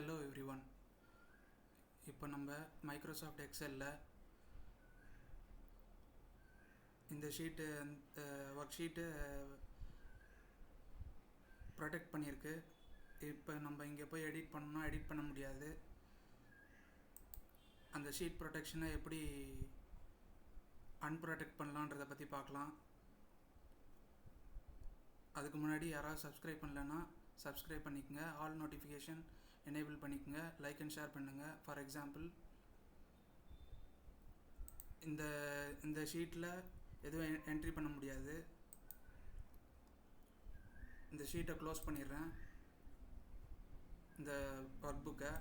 Hello everyone. இப்போ நம்ம Microsoft எக்ஸலில் இந்த ஷீட்டு ஒர்க் ஷீட்டு ப்ரொடெக்ட் பண்ணியிருக்கு. இப்போ நம்ம இங்கே போய் எடிட் பண்ணோம்னா எடிட் பண்ண முடியாது. அந்த ஷீட் ப்ரொடெக்ஷனை எப்படி அன்ப்ரொடெக்ட் பண்ணலான்றதை பற்றி பார்க்கலாம். அதுக்கு முன்னாடி யாராவது சப்ஸ்கிரைப் பண்ணலன்னா சப்ஸ்கிரைப் பண்ணிக்கோங்க, ஆல் நோட்டிஃபிகேஷன் எனேபிள் பண்ணிக்கோங்க, லைக் அண்ட் ஷேர் பண்ணுங்கள். ஃபார் எக்ஸாம்பிள், இந்த ஷீட்டில் எதுவும் என்ட்ரி பண்ண முடியாது. இந்த ஷீட்டை க்ளோஸ் பண்ணிடுறேன், இந்த ஒர்க் புக்கை.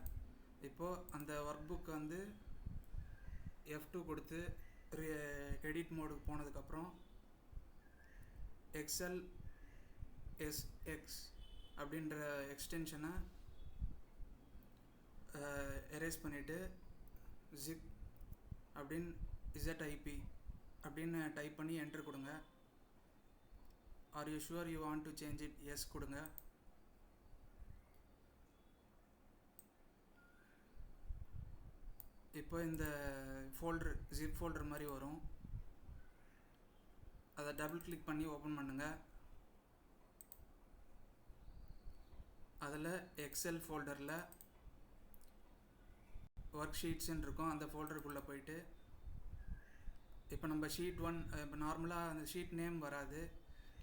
இப்போது அந்த ஒர்க் புக்கை வந்து F2 கொடுத்து எடிட் மோடுக்கு போனதுக்கப்புறம் எக்ஸல் எஸ்எக்ஸ் அப்படின்ற எக்ஸ்டென்ஷனை எரேஸ் பண்ணிவிட்டு ஜிப் அப்படின்னு ZIP அப்படின்னு டைப் பண்ணி என்ட்ரு கொடுங்க. Are you sure you want to change it? Yes கொடுங்க. இப்போ இந்த ஃபோல்டர் ஜிப் ஃபோல்டர் மாதிரி வரும். அதை டபுள் கிளிக் பண்ணி ஓப்பன் பண்ணுங்கள். அதில் எக்ஸல் ஃபோல்டரில் ஒர்க் ஷீட்ஸ்ன்னு இருக்கும். அந்த ஃபோல்டருக்குள்ளே போயிட்டு இப்போ நம்ம ஷீட் 1, இப்போ நார்மலாக அந்த ஷீட் நேம் வராது,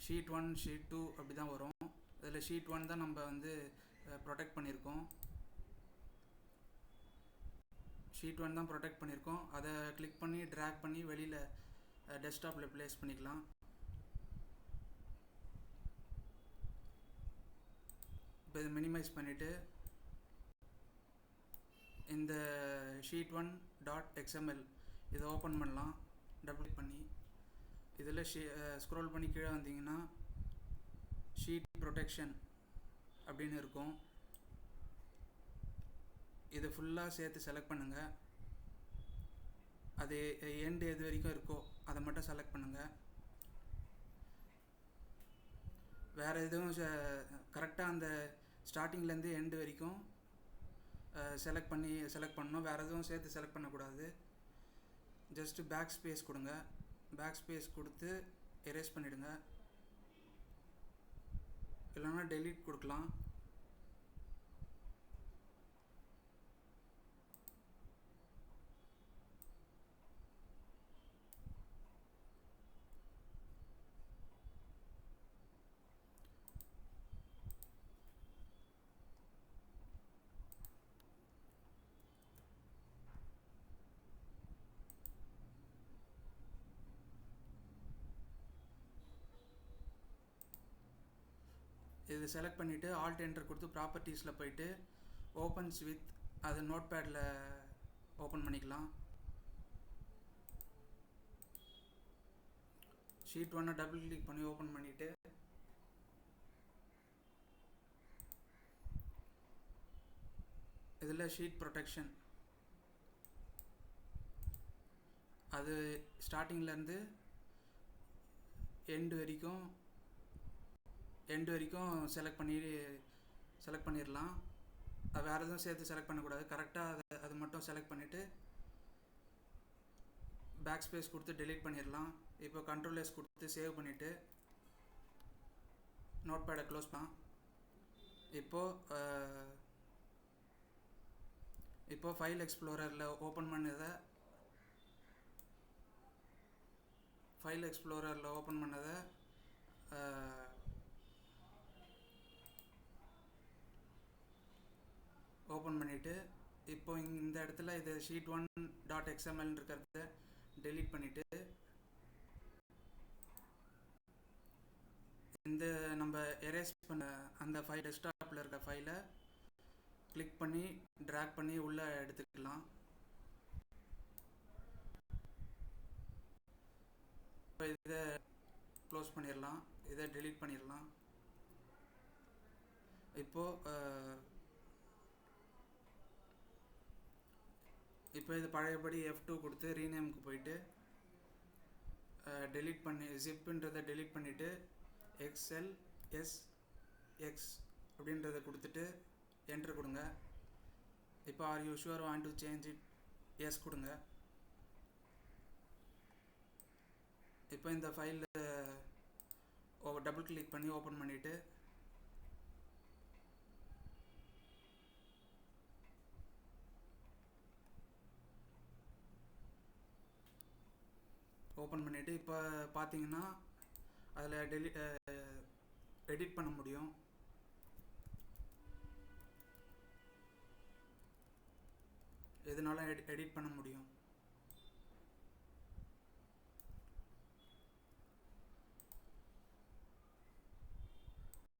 ஷீட் 1 ஷீட் 2 அப்படி தான் வரும். அதில் ஷீட் 1 தான் நம்ம வந்து ப்ரொடெக்ட் பண்ணியிருக்கோம். ஷீட் 1 தான் ப்ரொடெக்ட் பண்ணியிருக்கோம். அதை கிளிக் பண்ணி ட்ராக் பண்ணி வெளியில் டெஸ்க்டாப்பில் ப்ளேஸ் பண்ணிக்கலாம். இப்போ இதை மினிமைஸ் பண்ணிவிட்டு இந்த ஷீட் 1.xml இதை ஓப்பன் பண்ணலாம். டபுள் பண்ணி இதில் ஸ்க்ரோல் பண்ணி கீழே வந்தீங்கன்னா ஷீட் ப்ரொடெக்ஷன் அப்படின்னு இருக்கும். இதை ஃபுல்லாக சேர்த்து செலக்ட் பண்ணுங்கள். அது எண்டு எது வரைக்கும் இருக்கோ அதை மட்டும் செலக்ட் பண்ணுங்கள். வேறு எதுவும் கரெக்டாக அந்த ஸ்டார்டிங்லேருந்து எண்டு வரைக்கும் செலக்ட் பண்ணணும். வேறு எதுவும் சேர்த்து செலக்ட் பண்ணக்கூடாது. ஜஸ்ட்டு பேக் ஸ்பேஸ் கொடுங்க. பேக் ஸ்பேஸ் கொடுத்து எரேஸ் பண்ணிவிடுங்க, இல்லைன்னா டெலீட் கொடுக்கலாம். இது செலக்ட் பண்ணிவிட்டு ஆல்ட் என்டர் கொடுத்து ப்ராப்பர்ட்டிஸில் போயிட்டு ஓப்பன்ஸ் வித் அது நோட் பேடில் ஓப்பன் பண்ணிக்கலாம். ஷீட் 1 டபுள் கிளிக் பண்ணி ஓப்பன் பண்ணிவிட்டு இதில் ஷீட் ப்ரொடெக்ஷன் அது ஸ்டார்டிங்லேருந்து எண்டு வரைக்கும் செலக்ட் பண்ணிடலாம். வேறு எதுவும் சேர்த்து செலக்ட் பண்ணக்கூடாது. கரெக்டாக அது மட்டும் செலக்ட் பண்ணிவிட்டு பேக் ஸ்பேஸ் கொடுத்து டெலீட் பண்ணிடலாம். இப்போ கண்ட்ரோல் S கொடுத்து சேவ் பண்ணிவிட்டு நோட் பேடை க்ளோஸ் பண்ணலாம். இப்போ ஃபைல் எக்ஸ்ப்ளோரரில் ஓப்பன் பண்ணதை ஓப்பன் பண்ணிவிட்டு இப்போ இந்த இடத்துல இது ஷீட் 1.xml இருக்கிறத டெலீட் பண்ணிவிட்டு இந்த நம்ம எரேஸ் பண்ண அந்த ஃபைல் டெஸ்க்டாப்பில் இருக்க ஃபைலை கிளிக் பண்ணி ட்ராக் பண்ணி உள்ளே எடுத்துக்கலாம். இப்போ இதை க்ளோஸ் பண்ணிடலாம், இதை டெலீட் பண்ணிடலாம். இப்போ இது பழையபடி F2 கொடுத்து ரீநேமுக்கு போயிட்டு டெலீட் பண்ணி ஜிப்புன்றதை டெலீட் பண்ணிவிட்டு XLSX அப்படின்றத கொடுத்துட்டு என்ட்ரு கொடுங்க. இப்போ are you sure want to change it, yes கொடுங்க. இப்போ இந்த ஃபைல் டபுள் கிளிக் பண்ணி ஓப்பன் பண்ணிவிட்டு இப்போ பார்த்தீங்கன்னா அதில் எடிட் பண்ண முடியும். எதுனாலும் எடிட் பண்ண முடியும்.